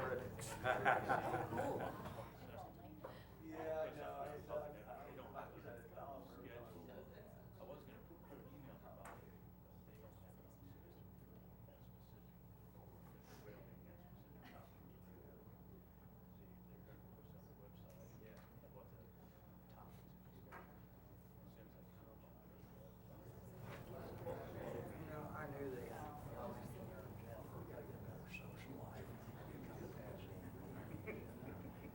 critics. I knew they had social life.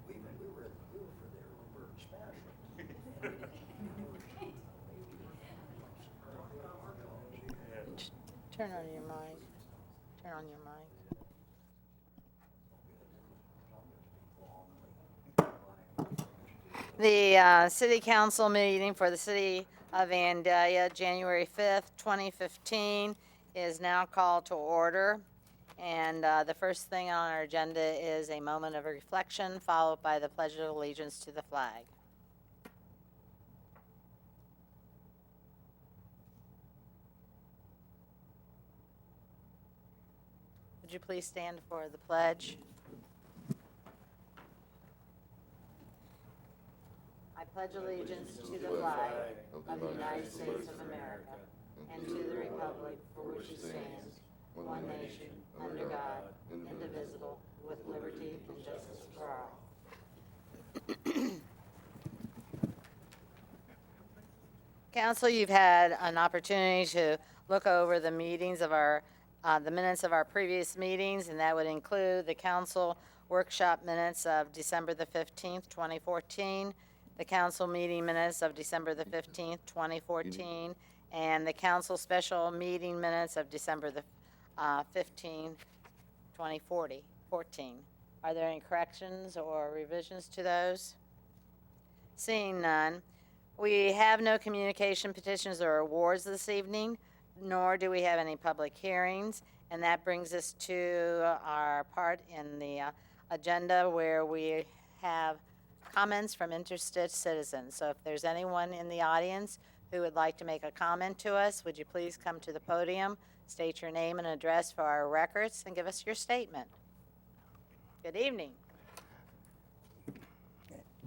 We were for their Roberta special. Turn on your mic. Turn on your mic. The city council meeting for the city of Vandalia, January 5th, 2015, is now called to order. And the first thing on our agenda is a moment of reflection, followed by the Pledge of Allegiance to the flag. Would you please stand for the pledge? I pledge allegiance to the flag of the United States of America and to the republic for which it stands, one nation, under God, indivisible, with liberty and justice for all. Council, you've had an opportunity to look over the meetings of the minutes of our previous meetings, and that would include the council workshop minutes of December the 15th, 2014, the council meeting minutes of December the 15th, 2014, and the council special meeting minutes of December the 15th, 2014. Are there any corrections or revisions to those? Seeing none, we have no communication petitions or awards this evening, nor do we have any public hearings, and that brings us to our part in the agenda where we have comments from interested citizens. So if there's anyone in the audience who would like to make a comment to us, would you please come to the podium, state your name and address for our records, and give us your statement. Good evening.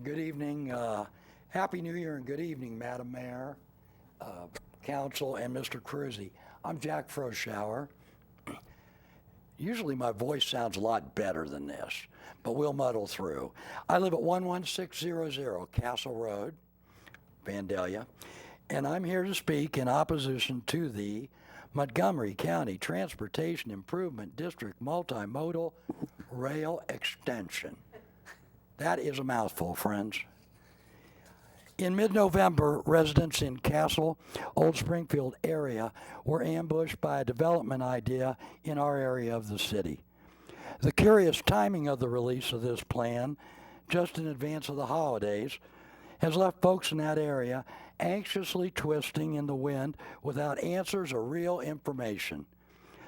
Good evening. Happy New Year and good evening, Madam Mayor, Council, and Mr. Cruzy. I'm Jack Froschauer. Usually my voice sounds a lot better than this, but we'll muddle through. I live at 11600 Castle Road, Vandalia, and I'm here to speak in opposition to the Montgomery County Transportation Improvement District Multimodal Rail Extension. That is a mouthful, friends. In mid-November, residents in Castle, Old Springfield area were ambushed by a development idea in our area of the city. The curious timing of the release of this plan, just in advance of the holidays, has left folks in that area anxiously twisting in the wind without answers or real information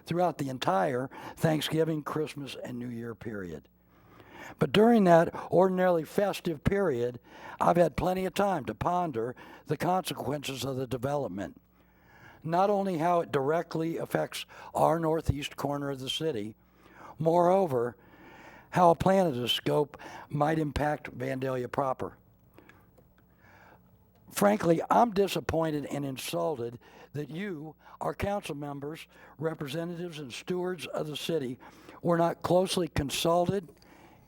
throughout the entire Thanksgiving, Christmas, and New Year period. But during that ordinarily festive period, I've had plenty of time to ponder the consequences of the development. Not only how it directly affects our northeast corner of the city, moreover, how a plan of this scope might impact Vandalia proper. Frankly, I'm disappointed and insulted that you, our council members, representatives, and stewards of the city, were not closely consulted,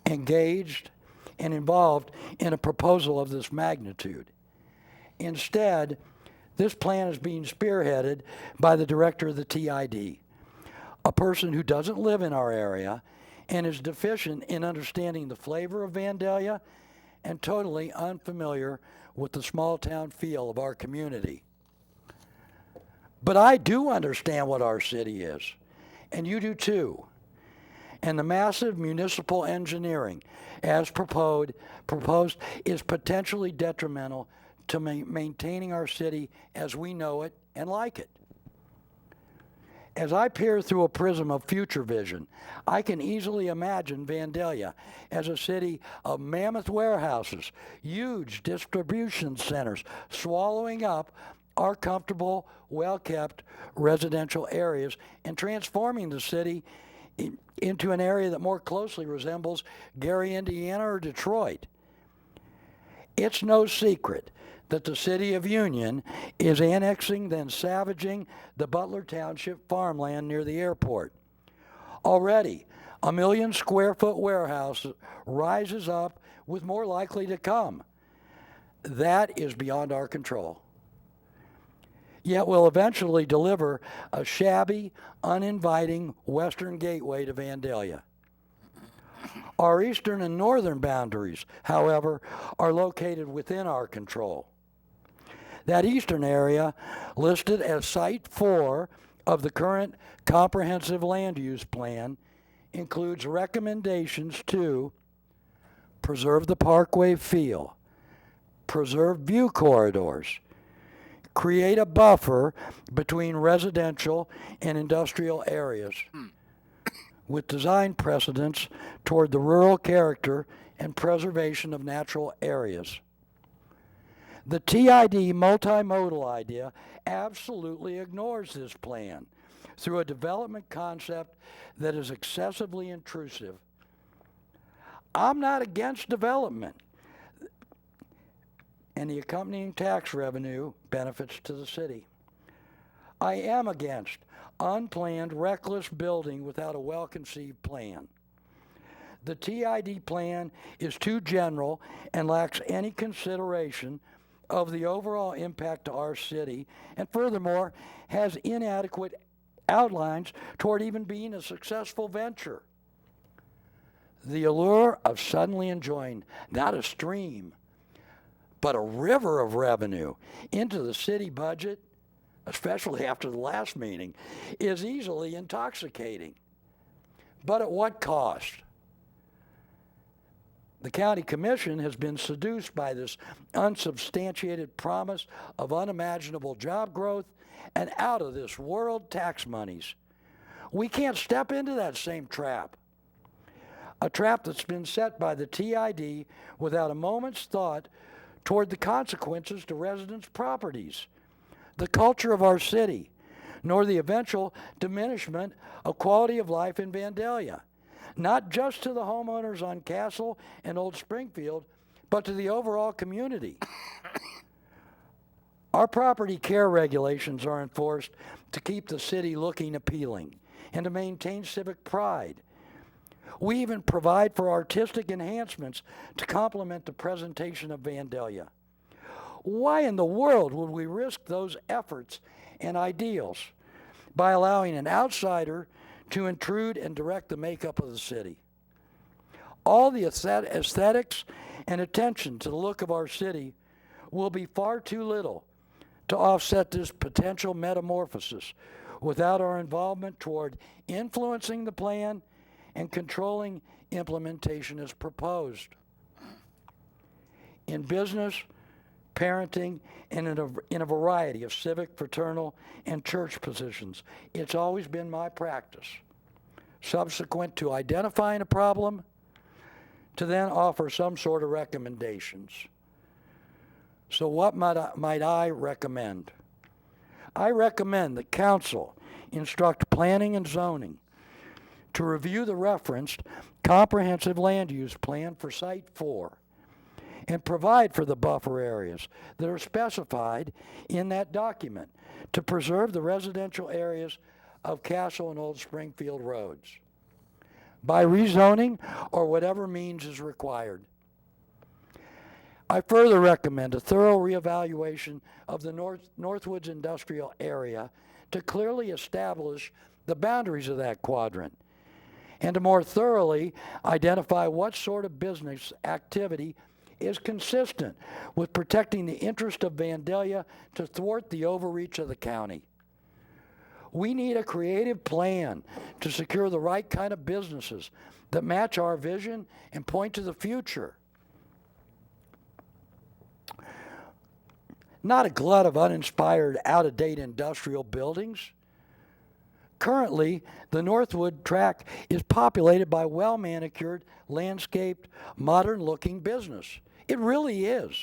engaged, and involved in a proposal of this magnitude. Instead, this plan is being spearheaded by the director of the TID, a person who doesn't live in our area and is deficient in understanding the flavor of Vandalia and totally unfamiliar with the small town feel of our community. But I do understand what our city is, and you do too. And the massive municipal engineering, as proposed is potentially detrimental to maintaining our city as we know it and like it. As I peer through a prism of future vision, I can easily imagine Vandalia as a city of mammoth warehouses, huge distribution centers, swallowing up our comfortable, well-kept residential areas and transforming the city into an area that more closely resembles Gary, Indiana, or Detroit. It's no secret that the city of Union is annexing, then savaging the Butler Township farmland near the airport. Already, a 1,000,000-square-foot warehouse rises up, with more likely to come. That is beyond our control. Yet we'll eventually deliver a shabby, uninviting western gateway to Vandalia. Our eastern and northern boundaries, however, are located within our control. That eastern area, listed as Site 4 of the current Comprehensive Land Use Plan, includes recommendations to preserve the parkway feel, preserve view corridors, create a buffer between residential and industrial areas, with design precedents toward the rural character and preservation of natural areas. The TID multimodal idea absolutely ignores this plan through a development concept that is excessively intrusive. I'm not against development and the accompanying tax revenue benefits to the city. I am against unplanned, reckless building without a well-conceived plan. The TID plan is too general and lacks any consideration of the overall impact to our city, and furthermore, has inadequate outlines toward even being a successful venture. The allure of suddenly enjoying not a stream, but a river of revenue into the city budget, especially after the last meeting, is easily intoxicating. But at what cost? The county commission has been seduced by this unsubstantiated promise of unimaginable job growth and out of this world tax monies. We can't step into that same trap. A trap that's been set by the TID without a moment's thought toward the consequences to residents' properties, the culture of our city, nor the eventual diminishment of quality of life in Vandalia, not just to the homeowners on Castle and Old Springfield, but to the overall community. Our property care regulations are enforced to keep the city looking appealing and to maintain civic pride. We even provide for artistic enhancements to complement the presentation of Vandalia. Why in the world would we risk those efforts and ideals by allowing an outsider to intrude and direct the makeup of the city? All the aesthetics and attention to the look of our city will be far too little to offset this potential metamorphosis without our involvement toward influencing the plan and controlling implementation as proposed. In business, parenting, and in a variety of civic, fraternal, and church positions, it's always been my practice, subsequent to identifying a problem, to then offer some sort of recommendations. So what might I recommend? I recommend that council instruct planning and zoning to review the referenced comprehensive land use plan for Site 4 and provide for the buffer areas that are specified in that document to preserve the residential areas of Castle and Old Springfield roads by rezoning or whatever means is required. I further recommend a thorough reevaluation of the Northwoods industrial area to clearly establish the boundaries of that quadrant and to more thoroughly identify what sort of business activity is consistent with protecting the interest of Vandalia to thwart the overreach of the county. We need a creative plan to secure the right kind of businesses that match our vision and point to the future. Not a glut of uninspired, out-of-date industrial buildings. Currently, the Northwood tract is populated by well-manicured, landscaped, modern-looking business. It really is.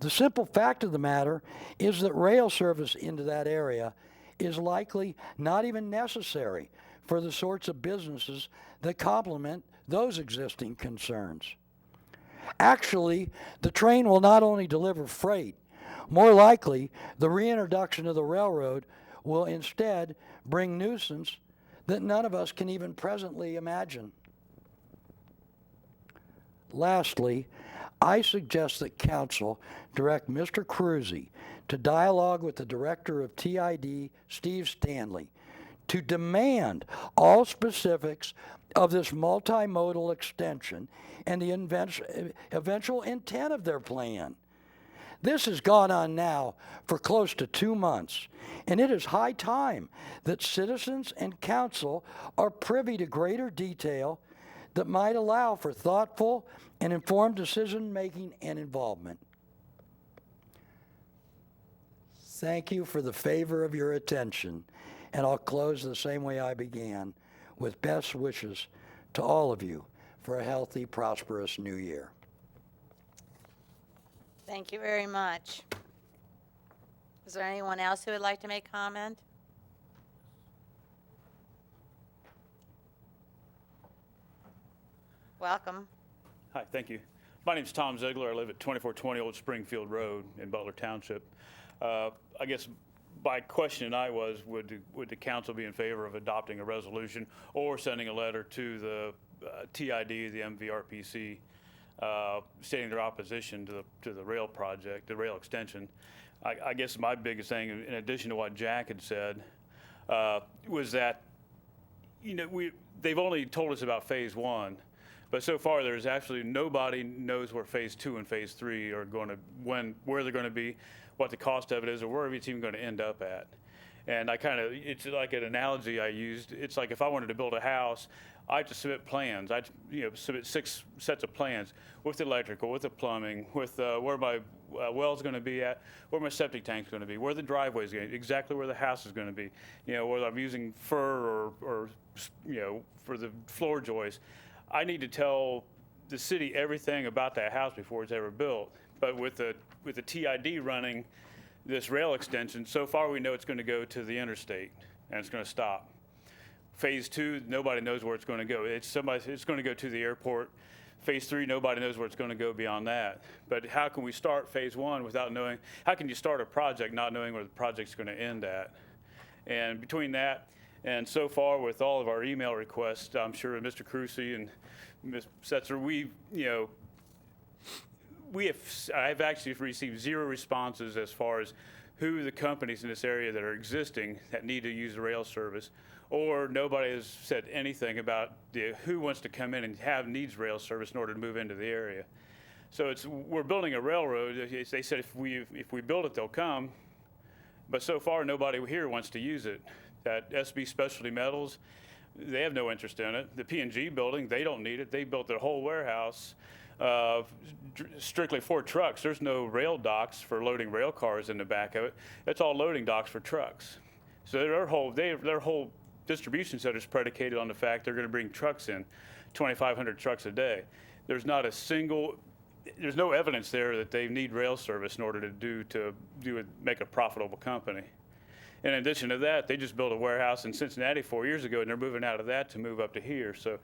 The simple fact of the matter is that rail service into that area is likely not even necessary for the sorts of businesses that complement those existing concerns. Actually, the train will not only deliver freight, more likely, the reintroduction of the railroad will instead bring nuisance that none of us can even presently imagine. Lastly, I suggest that Council direct Mr. Cruzy to dialogue with the Director of TID, Steve Stanley, to demand all specifics of this multimodal extension and the eventual intent of their plan. This has gone on now for close to 2 months, and it is high time that citizens and council are privy to greater detail that might allow for thoughtful and informed decision-making and involvement. Thank you for the favor of your attention, and I'll close the same way I began, with best wishes to all of you for a healthy, prosperous new year. Thank you very much. Is there anyone else who would like to make comment? Welcome. Hi, thank you. My name's Tom Ziegler. I live at 2420 Old Springfield Road in Butler Township. I guess my question tonight was, would the council be in favor of adopting a resolution or sending a letter to the TID, the MVRPC, stating their opposition to the rail project, the rail extension? I guess my biggest thing, in addition to what Jack had said, was that, you know, they've only told us about phase 1. But so far, there's actually nobody knows where phase 2 and phase 3 are going to, where they're going to be, what the cost of it is, or where it's even going to end up at. And it's like an analogy I used. It's like if I wanted to build a house, I have to submit plans. I submit 6 sets of plans with the electrical, with the plumbing, with where my well's going to be at, where my septic tank's going to be, where the driveway's going to be, exactly where the house is going to be. You know, whether I'm using fir or you know, for the floor joists. I need to tell the city everything about that house before it's ever built. But with the TID running this rail extension, so far we know it's going to go to the interstate and it's going to stop. Phase 2, nobody knows where it's going to go. It's going to go to the airport. Phase 3, nobody knows where it's going to go beyond that. But how can we start phase 1 without knowing? How can you start a project not knowing where the project's going to end at? And between that, and so far with all of our email requests, I'm sure Mr. Cruzy and Ms. Setzer, I've actually received 0 responses as far as who the companies in this area that are existing that need to use the rail service, or nobody has said anything about who wants to come in and needs rail service in order to move into the area. So we're building a railroad. They said if we build it, they'll come, but so far nobody here wants to use it. That SB Specialty Metals, they have no interest in it. The P&G building, they don't need it. They built their whole warehouse strictly for trucks. There's no rail docks for loading rail cars in the back of it. It's all loading docks for trucks. So their whole distribution center is predicated on the fact they're going to bring trucks in, 2,500 trucks a day. There's no evidence there that they need rail service in order to make a profitable company. In addition to that, they just built a warehouse in Cincinnati 4 years ago, and they're moving out of that to move up to here. So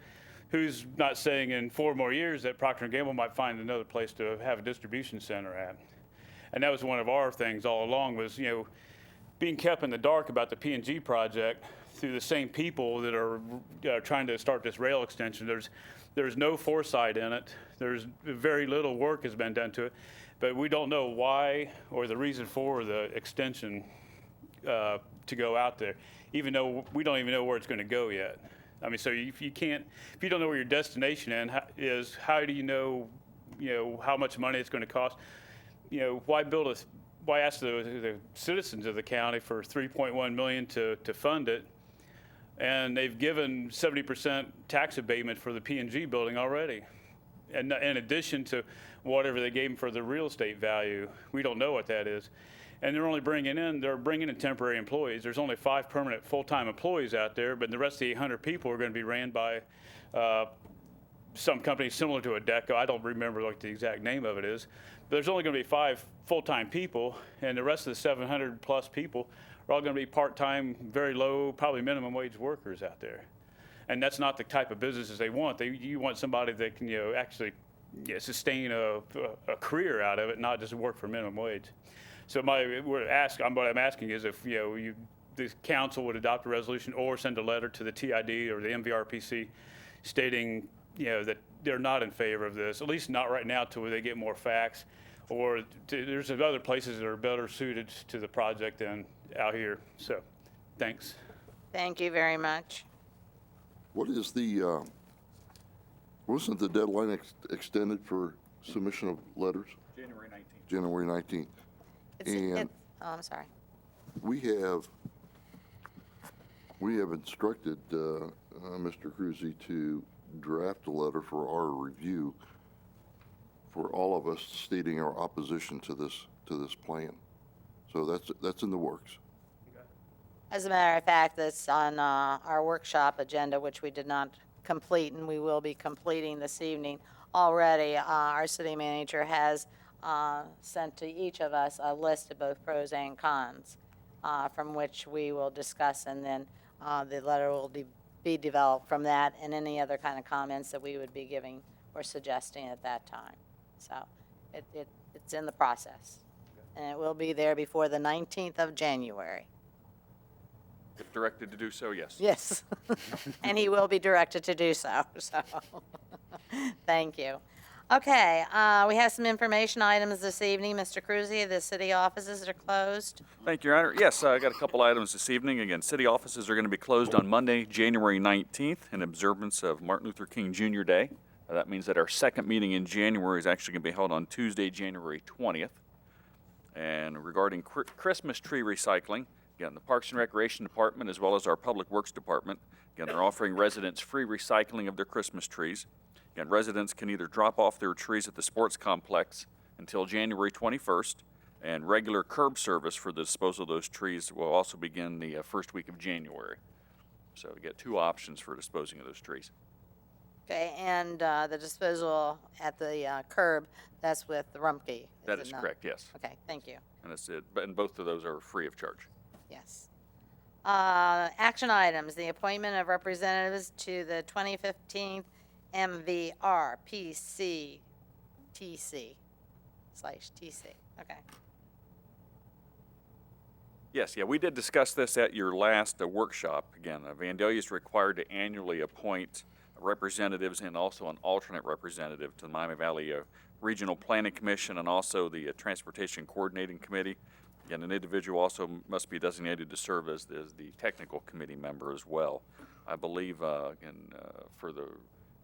who's not saying in 4 more years that Procter & Gamble might find another place to have a distribution center at? And that was one of our things all along was, you know, being kept in the dark about the P&G project through the same people that are trying to start this rail extension. There's no foresight in it. There's very little work has been done to it, but we don't know why or the reason for the extension to go out there, even though we don't even know where it's going to go yet. I mean, so if you don't know where your destination is, how do you know how much money it's going to cost? You know, why ask the citizens of the county for $3.1 million to fund it, and they've given 70% tax abatement for the P&G building already, and in addition to whatever they gave them for the real estate value. We don't know what that is. And they're bringing in temporary employees. There's only 5 permanent full-time employees out there, but the rest of the 800 people are going to be ran by some company similar to Adecco. I don't remember what the exact name of it is. But there's only going to be 5 full-time people, and the rest of the 700 plus people are all going to be part-time, very low, probably minimum wage workers out there. And that's not the type of businesses they want. You want somebody that can, actually sustain a career out of it, not just work for minimum wage. So what I'm asking is if, the council would adopt a resolution or send a letter to the TID or the MVRPC stating, that they're not in favor of this, at least not right now till they get more facts, or there's other places that are better suited to the project than out here. So, thanks. Thank you very much. What is the, wasn't the deadline extended for submission of letters? January 19th. January 19th. And I'm sorry. we have instructed Mr. Cruzy to draft a letter for our review for all of us stating our opposition to this plan. So that's in the works. As a matter of fact, that's on our workshop agenda, which we did not complete, and we will be completing this evening. Already, our city manager has sent to each of us a list of both pros and cons, from which we will discuss, and then the letter will be developed from that and any other kind of comments that we would be giving or suggesting at that time. So it's in the process, and it will be there before the 19th of January. If directed to do so, yes. Yes, and he will be directed to do so, so, thank you. Okay, we have some information items this evening. Mr. Cruzy, the city offices are closed. Thank you, Your Honor. Yes, I got a couple items this evening. Again, city offices are going to be closed on Monday, January 19th, in observance of Martin Luther King Jr. Day. That means that our second meeting in January is actually going to be held on Tuesday, January 20th. And regarding Christmas tree recycling, again, the Parks and Recreation Department as well as our Public Works Department, again, they're offering residents free recycling of their Christmas trees. Again, residents can either drop off their trees at the sports complex until January 21st, and regular curb service for the disposal of those trees will also begin the first week of January. So we get two options for disposing of those trees. Okay, and the disposal at the curb, that's with the Rumpke. That it is not? correct, yes. Okay, thank you. And that's it. But and both of those are free of charge. Yes. Action items, the appointment of representatives to the 2015 MVRPC TC/TC. Okay. Yes, yeah, we did discuss this at your last workshop. Again, Vandalia is required to annually appoint representatives and also an alternate representative to the Miami Valley Regional Planning Commission and also the Transportation Coordinating Committee. Again, an individual also must be designated to serve as the technical committee member as well. I believe, for the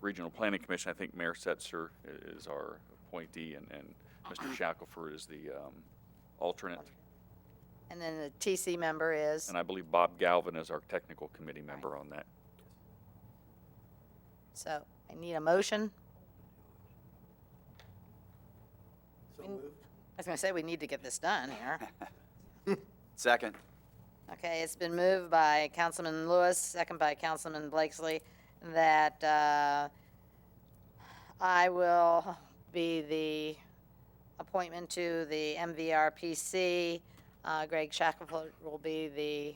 Regional Planning Commission, I think Mayor Setzer is our appointee and Mr. Shackelford is the alternate. And then the TC member is? And I believe Bob Galvin is our technical committee member on that. So I need a motion. I was going to say we need to get this done here. Second. Okay, it's been moved by Councilman Lewis, second by Councilman Blakesley, that I will be the appointment to the MVRPC. Greg Shackelford will be the,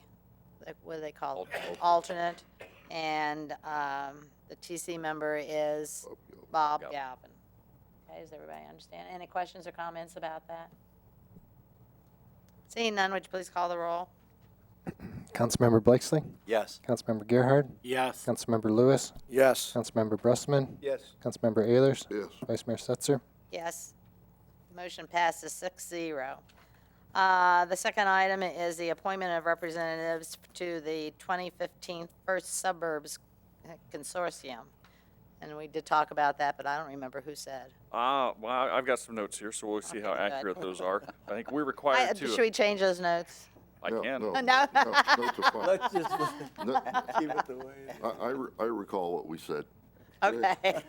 what do they call it? Alternate. And the TC member is Bob Galvin. Okay, does everybody understand? Any questions or comments about that? Seeing none, would you please call the roll? Councilmember Blakesley, Yes. Councilmember Gerhard, Yes. Councilmember Lewis, Yes. Councilmember Brusman, Yes. Councilmember Ehlers, Yes. Vice Mayor Setzer. Yes. Motion passes 6-0. The second item is the appointment of representatives to the 2015 First Suburbs Consortium. And we did talk about that, but I don't remember who said. Well, I've got some notes here, so we'll see how Okay, good. accurate those are. I think we're required to. Should we change those notes? I No, can. no, No. no, notes are fine. Let's just No, keep it the way it is. I recall what we said. Okay.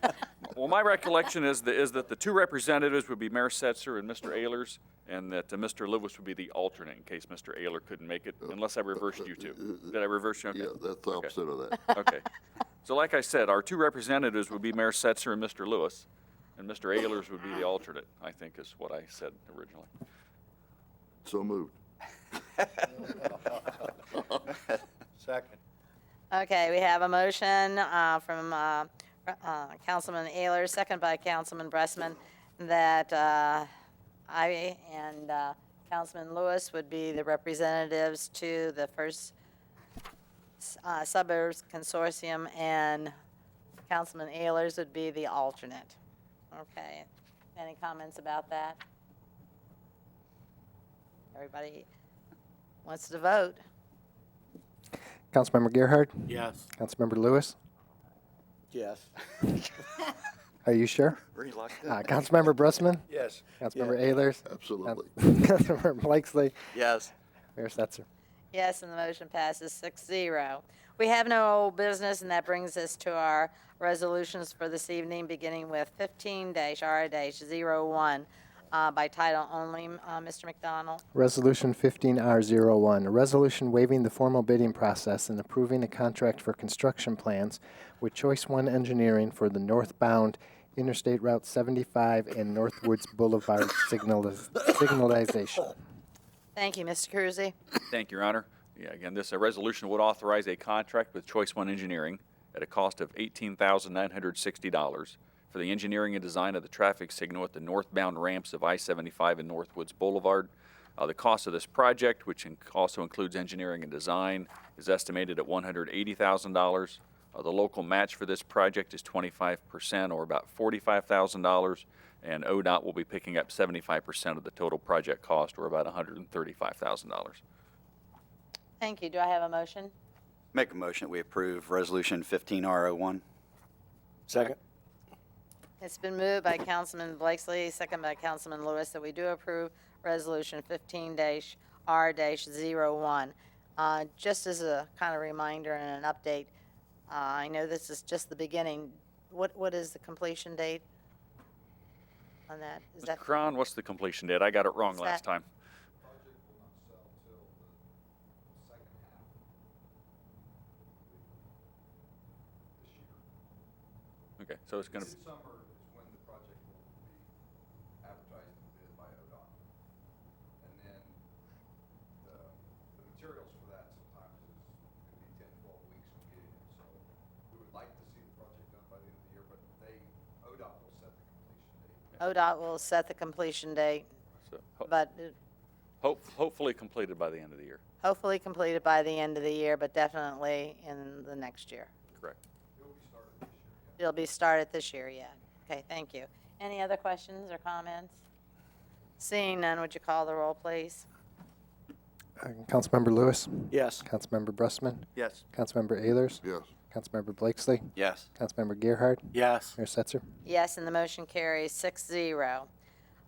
Well, my recollection is that the two representatives would be Mayor Setzer and Mr. Ehlers, and that Mr. Lewis would be the alternate in case Mr. Ehler couldn't make it, unless I reversed you two. Did I reverse you? Okay. Yeah, that's the opposite of that. Okay. So like I said, our two representatives would be Mayor Setzer and Mr. Lewis, and Mr. Ehlers would be the alternate, I think is what I said originally. So moved. Second. Okay, we have a motion from Councilman Ayler, second by Councilman Bressman, that I and Councilman Lewis would be the representatives to the first suburbs consortium, and Councilman Ayler's would be the alternate. Okay, any comments about that? Everybody wants to vote. Councilmember Gerhard? Yes. Councilmember Lewis? Yes. Are you sure? Reluctant. Councilmember Brusman? Yes. Councilmember Ayers? Absolutely. Councilmember Blakesley? Yes. Mayor Stetzer? Yes, and the motion passes 6-0. We have no old business, and that brings us to our resolutions for this evening, beginning with 15-R-01 by title only. Mr. McDonald? Resolution 15R01, a resolution waiving the formal bidding process and approving a contract for construction plans with Choice One Engineering for the northbound Interstate Route 75 and Northwoods Boulevard signalization. Thank you, Mr. Cruzy. Thank you, Your Honor. Yeah, again, this resolution would authorize a contract with Choice One Engineering at a cost of $18,960 for the engineering and design of the traffic signal at the northbound ramps of I-75 and Northwoods Boulevard. The cost of this project, which also includes engineering and design, is estimated at $180,000. The local match for this project is 25%, or about $45,000, and ODOT will be picking up 75% of the total project cost, or about $135,000. Thank you. Do I have a motion? Make a motion that we approve Resolution 15R01. Second. It's been moved by Councilman Blakesley, second by Councilman Lewis, that we do approve Resolution 15-R-01. Just as a kind of reminder and an update, I know this is just the beginning. What is the completion date on that? Is Mr. Cron, what's the completion date? I got it wrong Is last that- time. Okay, so it's going to. Summer is when the project will be advertised and bid by ODOT. And then the materials for that sometimes is going to be 10, 12 weeks from getting it. So we would like to see the project done by the end of the year, but ODOT will set the completion date. ODOT will set the completion date, but Hopefully completed by the end of the year. hopefully completed by the end of the year, but definitely in the next year. Correct. It'll be started this year, yeah. Okay, thank you. Any other questions or comments? Seeing none, would you call the roll, please? Councilmember Lewis? Yes. Councilmember Brusman? Yes. Councilmember Ayers? Yes. Councilmember Blakesley? Yes. Councilmember Gerhard? Yes. Mayor Stetzer? Yes, and the motion carries 6-0.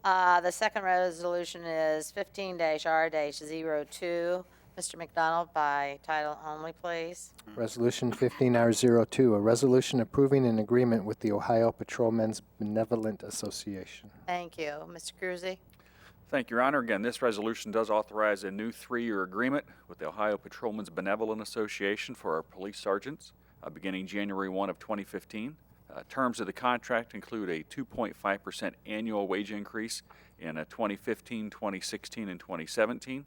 The second resolution is 15-R-02. Mr. McDonald, by title only, please. Resolution 15R02, a resolution approving an agreement with the Ohio Patrolmen's Benevolent Association. Thank you. Mr. Cruzy? Thank you, Your Honor. Again, this resolution does authorize a new 3-year agreement with the Ohio Patrolmen's Benevolent Association for our police sergeants, beginning January 1 of 2015. Terms of the contract include a 2.5% annual wage increase in 2015, 2016, and 2017,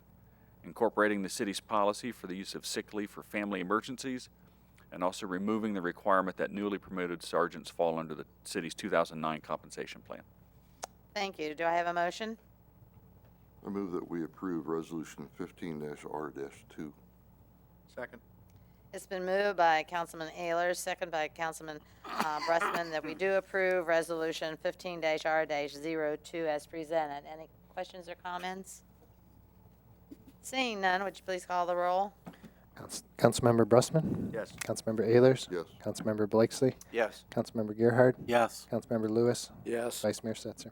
incorporating the city's policy for the use of sick leave for family emergencies, and also removing the requirement that newly promoted sergeants fall under the city's 2009 compensation plan. Thank you. Do I have a motion? I move that we approve Resolution 15-R-2. Second. It's been moved by Councilman Ayler, second by Councilman Bressman, that we do approve Resolution 15-R-02 as presented. Any questions or comments? Seeing none, would you please call the roll? Councilmember Brusman? Yes. Councilmember Ayers? Yes. Councilmember Blakesley? Yes. Councilmember Gerhard? Yes. Councilmember Lewis? Yes. Vice Mayor Stetzer?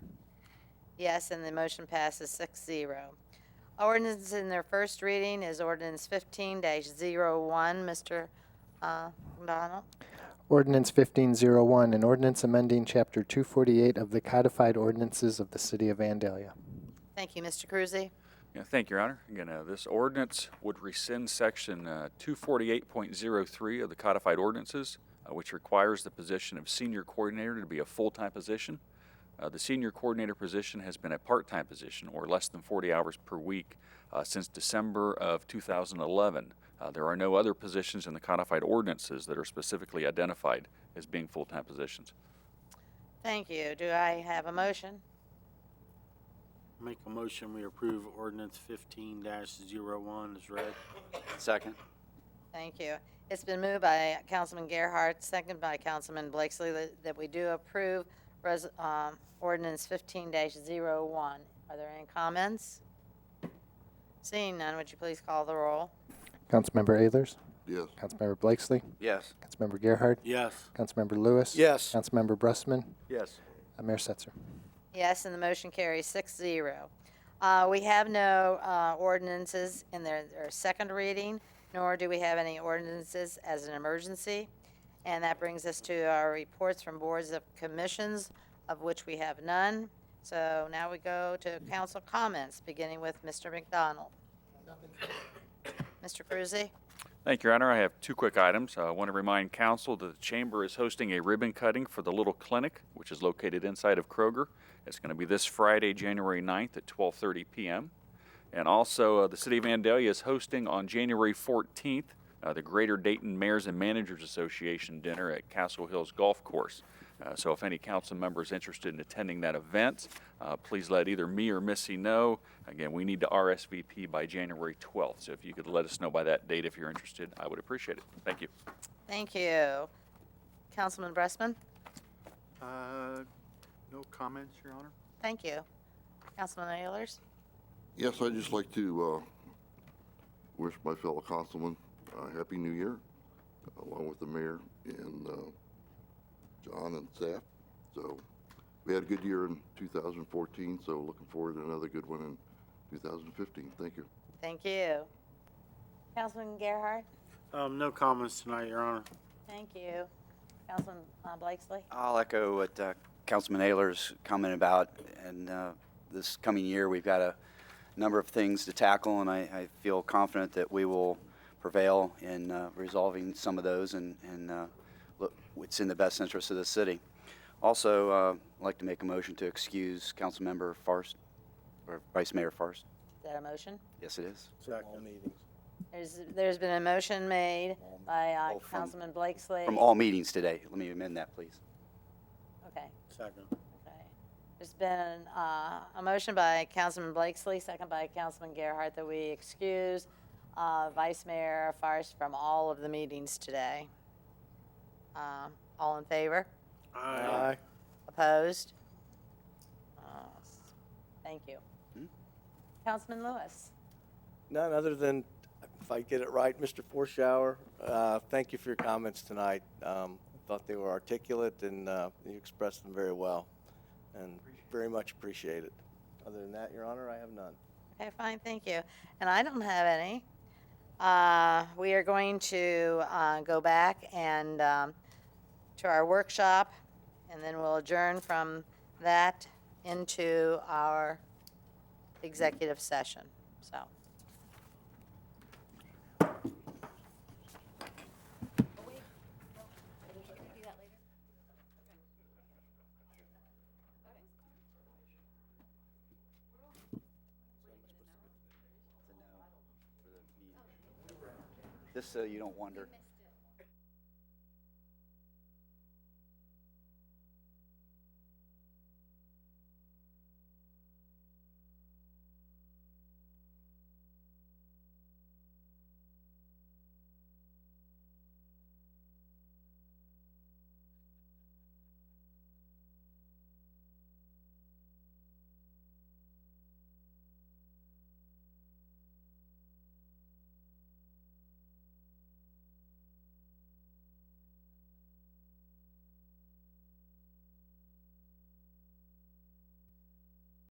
Yes, and the motion passes 6-0. Ordinance in their first reading is ordinance 15-01. Mr. McDonald? Ordinance 1501, an ordinance amending Chapter 248 of the Codified Ordinances of the City of Vandalia. Thank you, Mr. Cruzy. Yeah, thank you, Your Honor. Again, this ordinance would rescind Section 248.03 of the Codified Ordinances, which requires the position of senior coordinator to be a full-time position. The senior coordinator position has been a part-time position, or less than 40 hours per week, since December of 2011. There are no other positions in the codified ordinances that are specifically identified as being full-time positions. Thank you. Do I have a motion? Make a motion, we approve ordinance 15-01 as read. Second. Thank you. It's been moved by Councilman Gerhart, seconded by Councilman Blakesley, that we do approve ordinance 15-01. Are there any comments? Seeing none, would you please call the roll? Councilmember Ayers, Yes. Councilmember Blakesley, Yes. Councilmember Gerhart, Yes. Councilmember Lewis. Yes. Councilmember Brustman, Yes. Mayor Setzer. Yes, and the motion carries 6-0. We have no ordinances in their second reading, nor do we have any ordinances as an emergency. And that brings us to our reports from boards of commissions, of which we have none. So now we go to council comments, beginning with Mr. McDonald. Mr. Cruzy? Thank you, Your Honor. I have two quick items. I want to remind council that the Chamber is hosting a ribbon cutting for the Little Clinic, which is located inside of Kroger. It's going to be this Friday, January 9th at 12:30 p.m. And also, the City of Vandalia is hosting on January 14th the Greater Dayton Mayors and Managers Association dinner at Castle Hills Golf Course. So if any council member is interested in attending that event, please let either me or Missy know. Again, we need to RSVP by January 12th. So if you could let us know by that date if you're interested, I would appreciate it. Thank you. Thank you. Councilman Bressman? No comments, Your Honor. Thank you. Councilman Ayers? Yes, I'd just like to wish my fellow councilman a Happy New Year, along with the mayor and John and staff. So we had a good year in 2014, so looking forward to another good one in 2015. Thank you. Thank you. Councilman Gerhart? No comments tonight, Your Honor. Thank you. Councilman Blakesley? I'll echo what Councilman Ayler's comment about. And this coming year, we've got a number of things to tackle, and I feel confident that we will prevail in resolving some of those and look what's in the best interest of the city. Also, I'd like to make a motion to excuse Councilmember Farst, or Vice Mayor Farst. Is that a motion? Yes, it is. There's been a motion made by Oh, from- Councilman Blakesley. From all meetings today. Let me amend that, please. Okay. Second. Okay. There's been a motion by Councilman Blakesley, second by Councilman Gerhart, that we excuse Vice Mayor Farst from all of the meetings today. All in favor? Aye. Opposed? Thank you. Hmm? Councilman Lewis? None other than, if I get it right, Mr. Forshower, thank you for your comments tonight. Thought they were articulate and you expressed them very well, and very much appreciate it. Other than that, Your Honor, I have none. Okay, fine, thank you. And I don't have any. We are going to go back and to our workshop, and then we'll adjourn from that into our executive session, so. Just so you don't wonder.